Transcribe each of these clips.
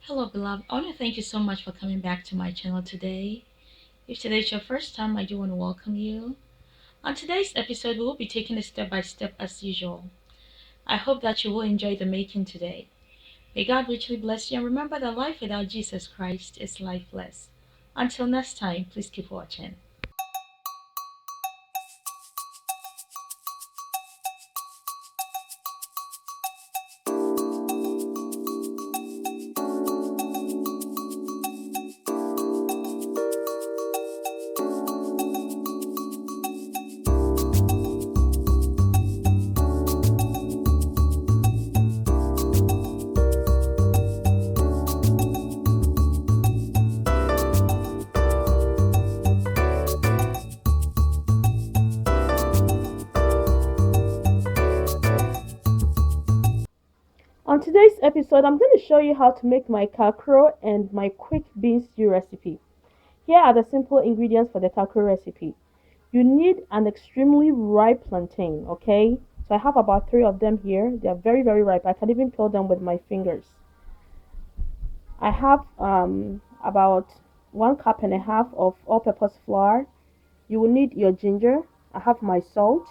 Hello, beloved. I want to thank you so much for coming back to my channel today. If today is your first time, I do want to welcome you. On today's episode, we will be taking it step by step as usual. I hope that you will enjoy the making today. May God richly bless you and remember that life without Jesus Christ is lifeless. Until next time, please keep watching. On today's episode, I'm going to show you how to make my kakro and my quick bean stew recipe. Here are the simple ingredients for the kakro recipe. You need an extremely ripe plantain, okay? So I have about three of them here. They are very, very ripe. I can even peel them with my fingers. I have about 1.5 cups of all-purpose flour. You will need your ginger. I have my salt.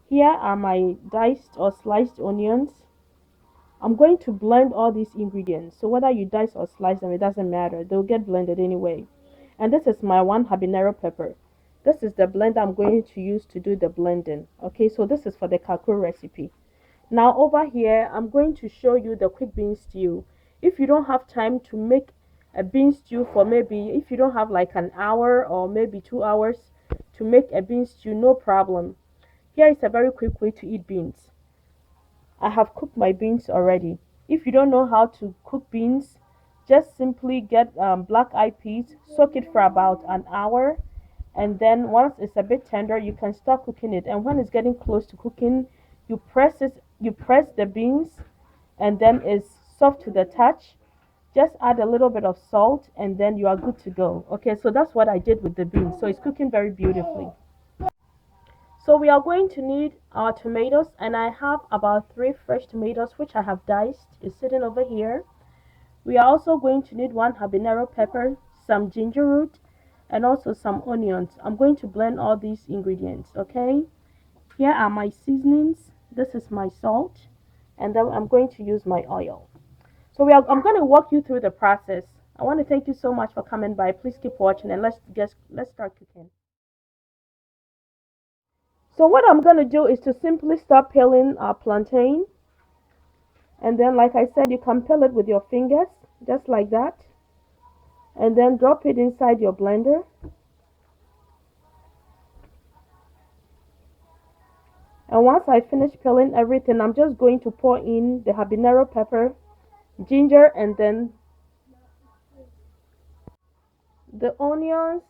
Here are my diced or sliced onions. I'm going to blend all these ingredients. So whether you dice or slice them, it doesn't matter. They'll get blended anyway. And this is my one habanero pepper. This is the blender I'm going to use to do the blending. Okay, so this is for the kakro recipe. Now over here, I'm going to show you the quick bean stew. If you don't have time to make a bean stew for maybe, if you don't have like an hour or maybe 2 hours to make a bean stew, no problem. Here is a very quick way to eat beans. I have cooked my beans already. If you don't know how to cook beans, just simply get black eyed peas, soak it for about an hour, and then once it's a bit tender, you can start cooking it. And when it's getting close to cooking, you press the beans, and then it's soft to the touch. Just add a little bit of salt, and then you are good to go. Okay, so that's what I did with the beans. So it's cooking very beautifully. So we are going to need our tomatoes, and I have about three fresh tomatoes which I have diced. Is sitting over here. We are also going to need one habanero pepper, some ginger root, and also some onions. I'm going to blend all these ingredients, okay? Here are my seasonings. This is my salt, and then I'm going to use my oil. I'm going to walk you through the process. I want to thank you so much for coming by. Please keep watching, and let's start cooking. So what I'm going to do is to simply start peeling our plantain. And then, like I said, you can peel it with your fingers, just like that. And then drop it inside your blender. And once I finish peeling everything, I'm just going to pour in the habanero pepper, ginger, and then the onions.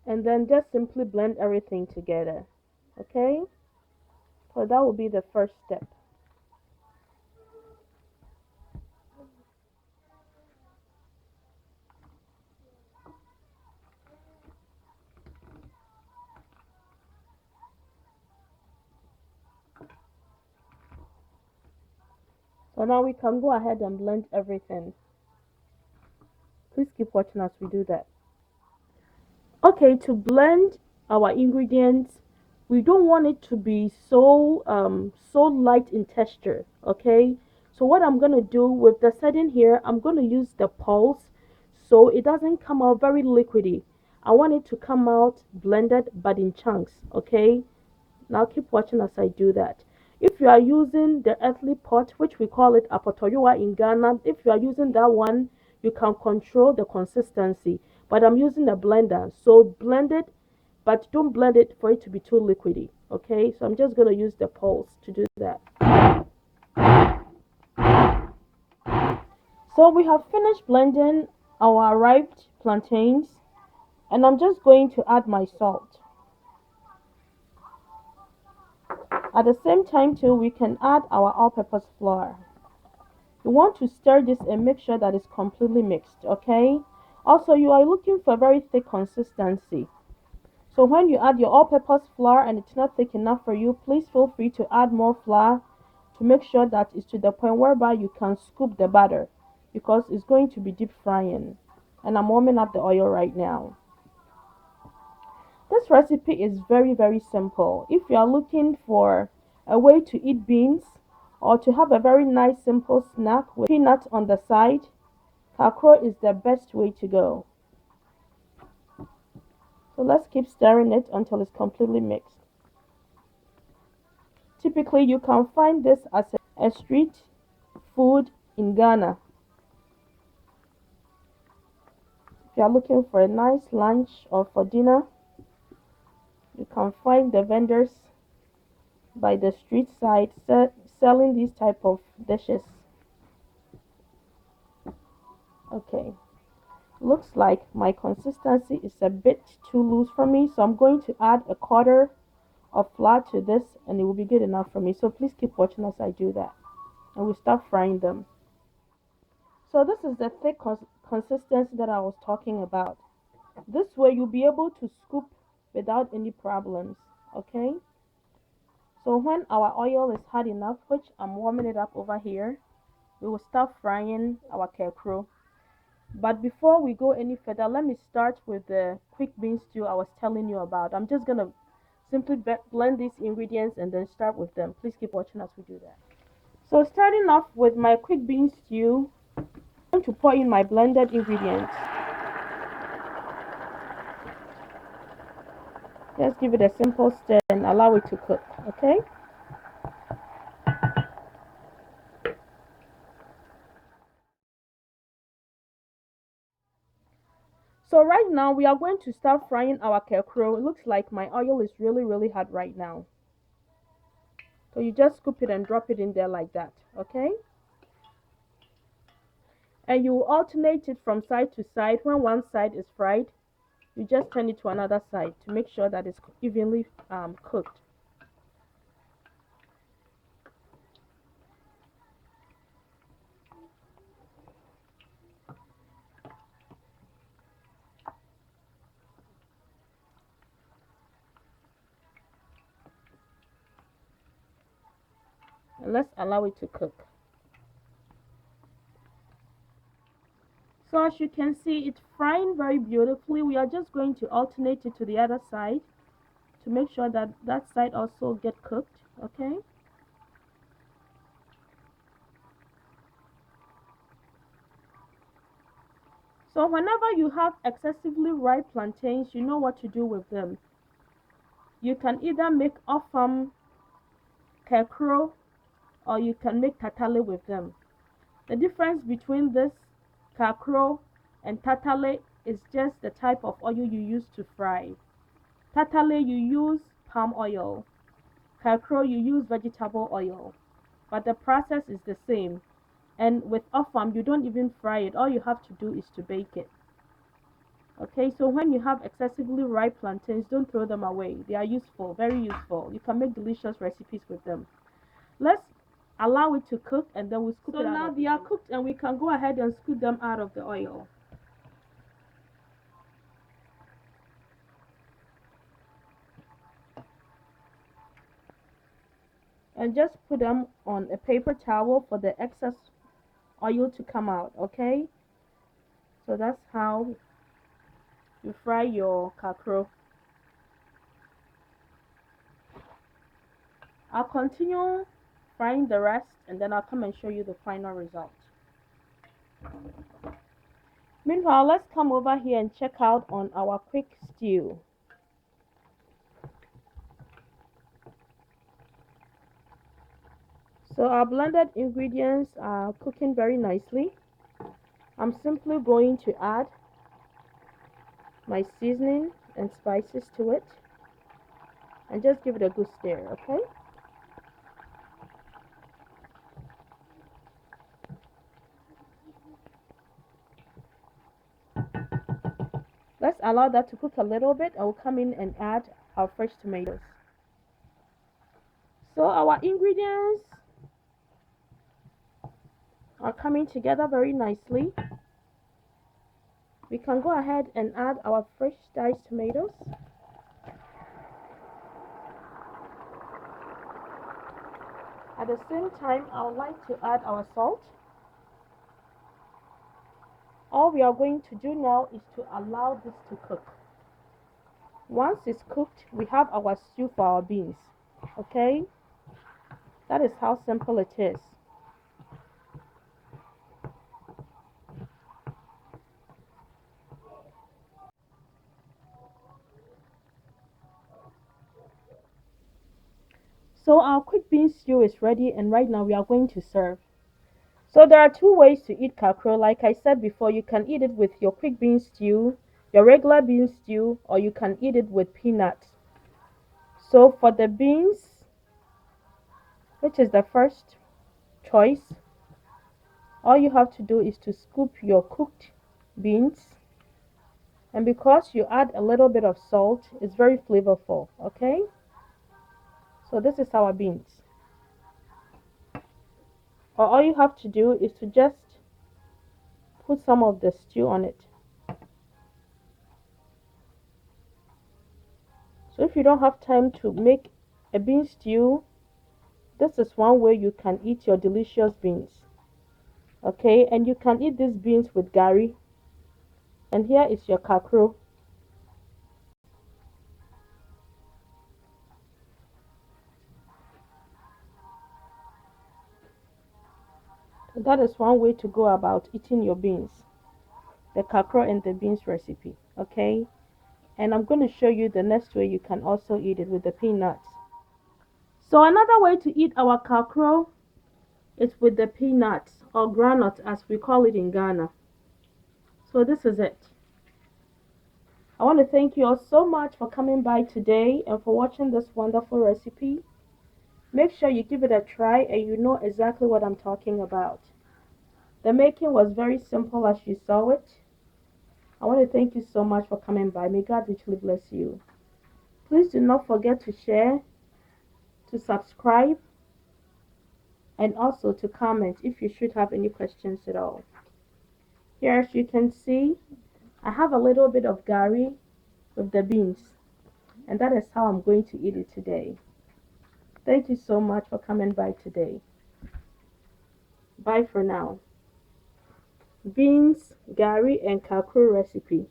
And then just simply blend everything together. Okay? So that will be the first step. So now we can go ahead and blend everything. Please keep watching as we do that. Okay, to blend our ingredients, we don't want it to be so light in texture. Okay, so what I'm gonna do with the setting here, I'm gonna use the pulse so it doesn't come out very liquidy. I want it to come out blended but in chunks. Okay, now keep watching as I do that. If you are using the earthly pot, which we call it apotoyoa in Ghana, if you are using that one, you can control the consistency. But I'm using a blender, so blend it, but don't blend it for it to be too liquidy. Okay, so I'm just gonna use the pulse to do that. So we have finished blending our ripe plantains, and I'm just going to add my salt. At the same time too, we can add our all-purpose flour. You want to stir this and make sure that it's completely mixed, okay? Also, you are looking for very thick consistency. So when you add your all-purpose flour and it's not thick enough for you, please feel free to add more flour to make sure that it's to the point whereby you can scoop the batter. because it's going to be deep frying. And I'm warming up the oil right now. This recipe is very simple. If you are looking for a way to eat beans or to have a very nice simple snack with peanuts on the side, Kakro is the best way to go. So let's keep stirring it until it's completely mixed. Typically, you can find this as a street food in Ghana. If you are looking for a nice lunch or for dinner, you can find the vendors by the street side selling these type of dishes. Okay, looks like my consistency is a bit too loose for me, so I'm going to add a quarter of flour to this and it will be good enough for me. So please keep watching as I do that. And we start frying them. So this is the thick consistency that I was talking about. This way you'll be able to scoop without any problems. Okay. So when our oil is hot enough, which I'm warming it up over here, we will start frying our kakro. But before we go any further, let me start with the quick bean stew I was telling you about. I'm just gonna simply blend these ingredients and then start with them. Please keep watching as we do that. So starting off with my quick bean stew, I'm going to pour in my blended ingredients. Just give it a simple stir and allow it to cook, okay? So right now we are going to start frying our kakro. It looks like my oil is really hot right now. So you just scoop it and drop it in there like that, okay? And you alternate it from side to side. When one side is fried, you just turn it to another side to make sure that it's evenly cooked. And let's allow it to cook. So as you can see, it's frying very beautifully. We are just going to alternate it to the other side to make sure that that side also get cooked, okay? So whenever you have excessively ripe plantains, you know what to do with them. You can either make offam kakro or you can make tatale with them. The difference between this kakro and tatale is just the type of oil you use to fry. Tatale you use palm oil. Kakro you use vegetable oil. But the process is the same. And with offam you don't even fry it. All you have to do is to bake it. Okay, so when you have excessively ripe plantains, don't throw them away. They are useful, very useful. You can make delicious recipes with them. Let's allow it to cook and then we'll scoop it out. So now they are cooked and we can go ahead and scoop them out of the oil. And just put them on a paper towel for the excess oil to come out, okay? So that's how you fry your kakro. I'll continue frying the rest and then I'll come and show you the final result. Meanwhile, let's come over here and check out on our quick stew. So our blended ingredients are cooking very nicely. I'm simply going to add my seasoning and spices to it and just give it a good stir, okay? Let's allow that to cook a little bit. I will come in and add our fresh tomatoes. So our ingredients are coming together very nicely. We can go ahead and add our fresh diced tomatoes. At the same time, I would like to add our salt. All we are going to do now is to allow this to cook. Once it's cooked, we have our stew for our beans. Okay? That is how simple it is. So our quick bean stew is ready, and right now we are going to serve. So there are two ways to eat kakro. Like I said before, you can eat it with your quick bean stew, your regular bean stew, or you can eat it with peanuts. So for the beans, which is the first choice, all you have to do is to scoop your cooked beans, and because you add a little bit of salt, it's very flavorful. Okay, so this is our beans. Or all you have to do is to just put some of the stew on it. So if you don't have time to make a bean stew, this is one way you can eat your delicious beans. Okay, and you can eat these beans with gari. And here is your kakro. So that is one way to go about eating your beans, the kakro and the beans recipe. Okay, and I'm going to show you the next way you can also eat it with the peanuts. So another way to eat our kakro is with the peanuts or groundnut as we call it in Ghana. So this is it. I want to thank you all so much for coming by today and for watching this wonderful recipe. Make sure you give it a try and you know exactly what I'm talking about. The making was very simple as you saw it. I want to thank you so much for coming by. May God richly bless you. Please do not forget to share, to subscribe, and also to comment if you should have any questions at all. Here, as you can see, I have a little bit of gari with the beans, and that is how I'm going to eat it today. Thank you so much for coming by today. Bye for now. Beans, gari, and kakru recipe.